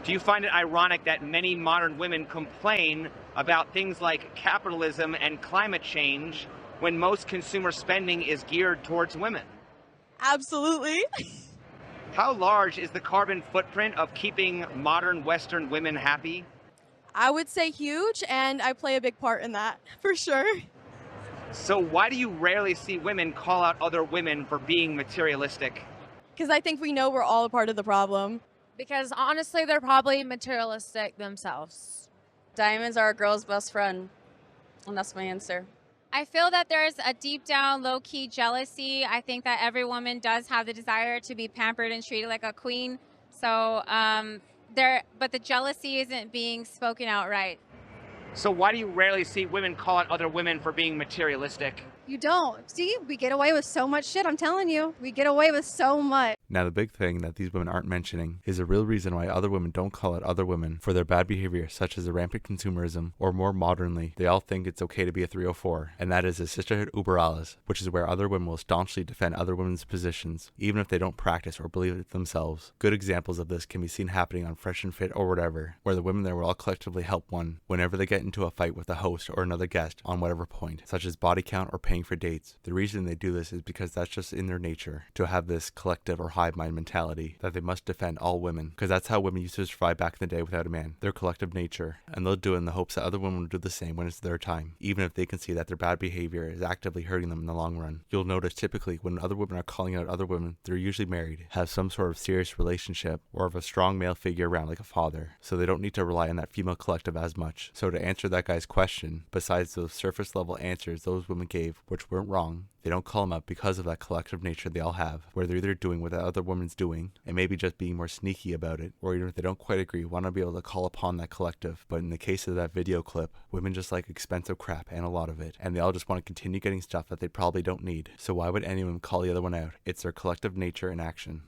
Do you find it ironic that many modern women complain about things like capitalism and climate change when most consumer spending is geared towards women? Absolutely. How large is the carbon footprint of keeping modern Western women happy? I would say huge, and I play a big part in that, for sure. So, why do you rarely see women call out other women for being materialistic? Because I think we know we're all a part of the problem. Because honestly, they're probably materialistic themselves. Diamonds are a girl's best friend. And that's my answer. I feel that there's a deep down low key jealousy. I think that every woman does have the desire to be pampered and treated like a queen. So, but the jealousy isn't being spoken outright. So, why do you rarely see women call out other women for being materialistic? You don't. See, we get away with so much shit, I'm telling you. We get away with so much. Now, the big thing that these women aren't mentioning is a real reason why other women don't call out other women for their bad behavior, such as the rampant consumerism, or more modernly, they all think it's okay to be a 304, and that is a sisterhood über alles, which is where other women will staunchly defend other women's positions, even if they don't practice or believe it themselves. Good examples of this can be seen happening on Fresh and Fit or whatever, where the women there will all collectively help one whenever they get into a fight with a host or another guest on whatever point, such as body count or paying for dates. The reason they do this is because that's just in their nature, to have this collective or hive mind mentality that they must defend all women, because that's how women used to survive back in the day without a man, their collective nature, and they'll do it in the hopes that other women will do the same when it's their time, even if they can see that their bad behavior is actively hurting them in the long run. You'll notice typically when other women are calling out other women, they're usually married, have some sort of serious relationship, or have a strong male figure around like a father, so they don't need to rely on that female collective as much. So to answer that guy's question, besides those surface level answers those women gave, which weren't wrong, they don't call them out because of that collective nature they all have, where they're either doing what the other woman's doing, and maybe just being more sneaky about it, or even if they don't quite agree, want to be able to call upon that collective. But in the case of that video clip, women just like expensive crap, and a lot of it, and they all just want to continue getting stuff that they probably don't need. So why would anyone call the other one out? It's their collective nature in action.